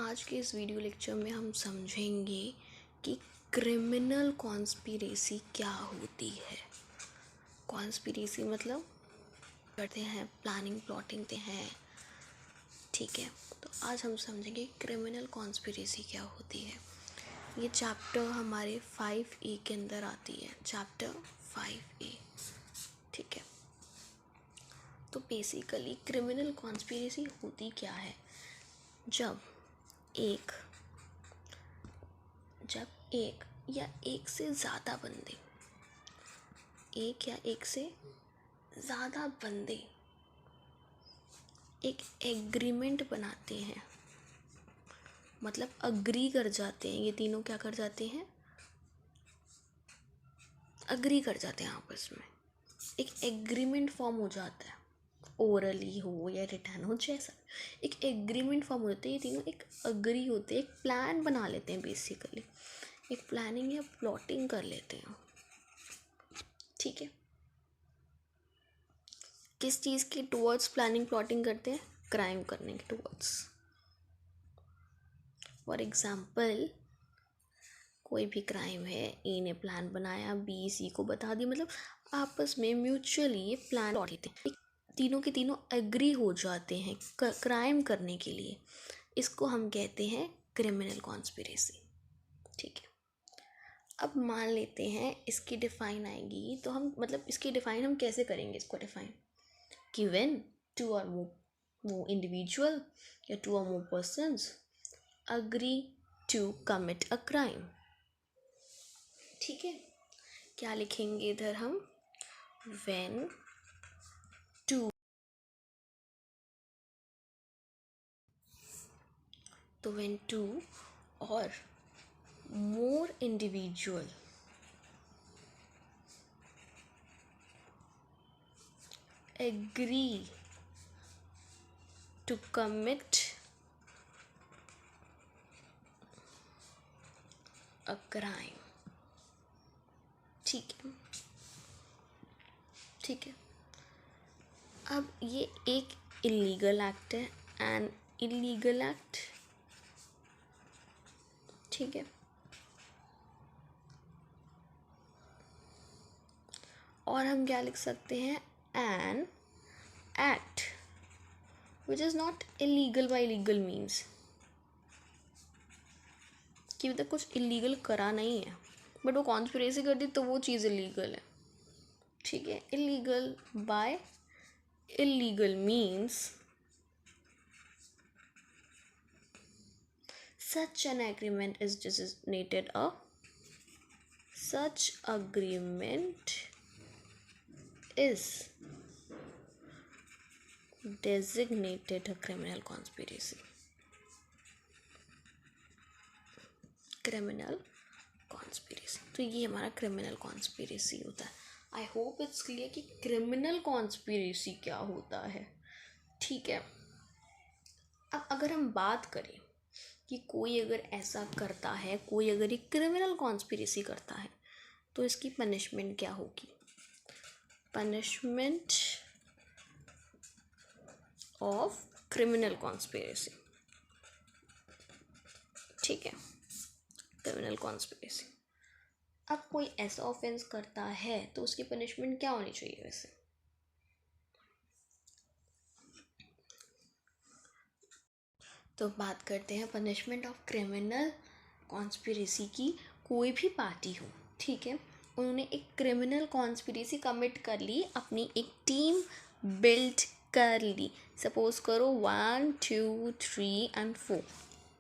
आज के इस वीडियो लेक्चर में हम समझेंगे कि क्रिमिनल कॉन्स्पिरेसी क्या होती है। कॉन्स्पिरेसी मतलब करते हैं, प्लानिंग प्लॉटिंग करते हैं, ठीक है। तो आज हम समझेंगे क्रिमिनल कॉन्स्पिरेसी क्या होती है। ये चैप्टर हमारे 5A के अंदर आती है, चैप्टर 5A, ठीक है। तो बेसिकली क्रिमिनल कॉन्स्पिरेसी होती क्या है? जब एक या एक से ज़्यादा बंदे एक एग्रीमेंट बनाते हैं, मतलब अग्री कर जाते हैं। ये तीनों क्या कर जाते हैं? अग्री कर जाते हैं आपस में। एक एग्रीमेंट फॉर्म हो जाता है, ओरली हो या रिटर्न हो, जैसा एक एग्रीमेंट फॉर्म होते हैं। ये तीनों एक अग्री होते हैं, एक प्लान बना लेते हैं। बेसिकली एक प्लानिंग या प्लॉटिंग कर लेते हैं, ठीक है। किस चीज़ के टुवर्ड्स प्लानिंग प्लॉटिंग करते हैं? क्राइम करने के टुवर्ड्स। फॉर एग्जाम्पल, कोई भी क्राइम है, ए ने प्लान बनाया, बी सी को बता दिया, मतलब आपस में म्यूचुअली ये प्लान लेते हैं, तीनों के तीनों एग्री हो जाते हैं क्राइम करने के लिए। इसको हम कहते हैं क्रिमिनल कॉन्स्पिरेसी, ठीक है। अब मान लेते हैं इसकी डिफाइन आएगी, तो हम मतलब इसकी डिफाइन हम कैसे करेंगे? इसको डिफाइन कि when two or more individual या two or more persons agree to commit a crime, ठीक है। क्या लिखेंगे इधर हम? when two, तो when two or more individual agree to commit a crime, ठीक है, ठीक है। अब ये एक इलीगल एक्ट है, एन इलीगल एक्ट, ठीक है। और हम क्या लिख सकते हैं? An act which is not illegal by legal means, कि मतलब कुछ इलीगल करा नहीं है, बट वो कॉन्स्पिरेसी कर दी तो वो चीज़ इलीगल है, ठीक है। Illegal by illegal means such an agreement is designated a such agreement is designated a criminal conspiracy. Criminal conspiracy, तो ये हमारा क्रिमिनल कॉन्स्पिरेसी होता है। आई होप इट्स क्लियर कि क्रिमिनल कॉन्स्पिरेसी क्या होता है, ठीक है। अब अगर हम बात करें कि कोई अगर ऐसा करता है, कोई अगर एक क्रिमिनल कॉन्स्पिरेसी करता है, तो इसकी पनिशमेंट क्या होगी? पनिशमेंट ऑफ क्रिमिनल कॉन्स्पिरेसी, ठीक है, क्रिमिनल कॉन्स्पिरेसी। अब कोई ऐसा ऑफेंस करता है तो उसकी पनिशमेंट क्या होनी चाहिए? वैसे तो बात करते हैं पनिशमेंट ऑफ क्रिमिनल कॉन्स्पिरेसी की। कोई भी पार्टी हो, ठीक है, उन्होंने एक क्रिमिनल कॉन्स्पिरेसी कमिट कर ली, अपनी एक टीम बिल्ड कर ली। सपोज करो 1 2 3 and 4,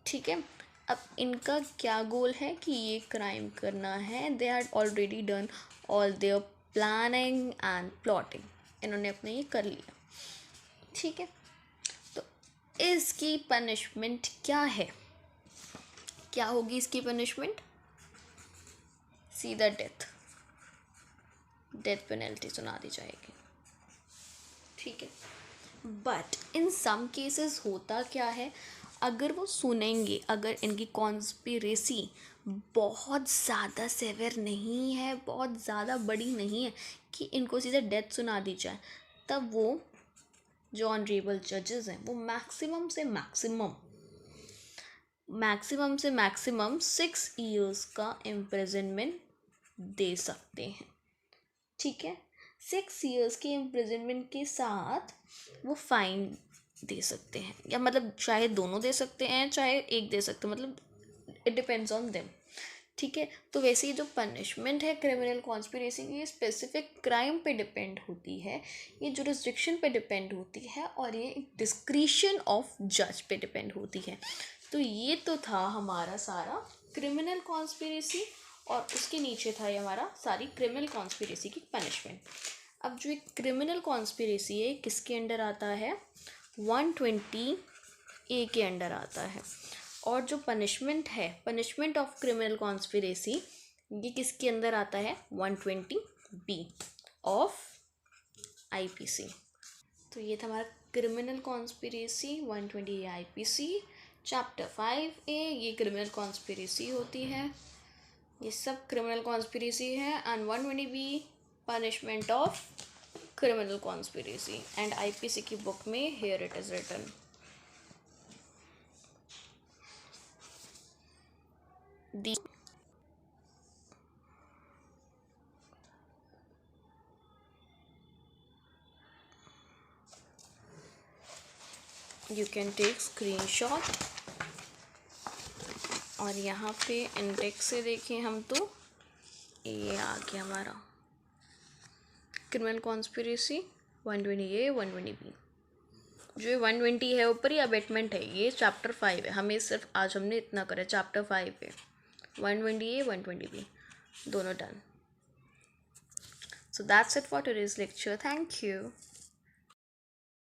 ठीक है। अब इनका क्या गोल है कि ये क्राइम करना है। They had already done all their planning and plotting, इन्होंने अपने ये कर लिया, ठीक है। तो इसकी पनिशमेंट क्या है? क्या होगी इसकी पनिशमेंट? सीधा डेथ पेनल्टी सुना दी जाएगी, ठीक है। बट इन सम केसेस होता क्या है, अगर वो सुनेंगे, अगर इनकी कॉन्स्पिरेसी बहुत ज़्यादा सेवियर नहीं है, बहुत ज़्यादा बड़ी नहीं है कि इनको सीधा डेथ सुना दी जाए, तब वो जो ऑनरेबल जजेस हैं वो मैक्सिमम से मैक्सिमम मैक्सिमम से मैक्सिमम 6 ईयर्स का इम्प्रिजनमेंट दे सकते हैं। ठीक है, 6 ईयर्स के इम्प्रिजनमेंट के साथ वो फाइन दे सकते हैं, या मतलब चाहे दोनों दे सकते हैं चाहे एक दे सकते हैं, मतलब इट डिपेंड्स ऑन देम। ठीक है, तो वैसे ही जो पनिशमेंट है क्रिमिनल कॉन्स्पिरेसी की, ये स्पेसिफिक क्राइम पे डिपेंड होती है, ये जुरिस्डिक्शन पे डिपेंड होती है, और ये डिस्क्रिशन ऑफ जज पे डिपेंड होती है। तो ये तो था हमारा सारा क्रिमिनल कॉन्स्पिरेसी, और उसके नीचे था ये हमारा सारी क्रिमिनल कॉन्स्पिरेसी की पनिशमेंट। अब जो एक क्रिमिनल कॉन्स्पिरेसी है किसके अंडर आता है, 120A के अंडर आता है। और जो पनिशमेंट है, पनिशमेंट ऑफ क्रिमिनल कॉन्स्पिरेसी, ये किसके अंदर आता है, 120B ऑफ IPC। तो ये था हमारा criminal conspiracy 120A IPC। Chapter 5A ये क्रिमिनल कॉन्स्पिरेसी होती है, ये सब क्रिमिनल कॉन्स्पिरेसी है। And 120B punishment of criminal conspiracy, and IPC की बुक में here it is written. The you can take screenshot, और यहाँ पे इंडेक्स से देखें हम तो ये आ गया हमारा क्रिमिनल कॉन्स्पिरेसी 120A 120B। जो 120 है ऊपर ही अबेटमेंट है, ये चैप्टर 5 है, हमें सिर्फ आज हमने इतना करा, चैप्टर 5 है 120A 120B दोनों done. So that's it for today's lecture. Thank you.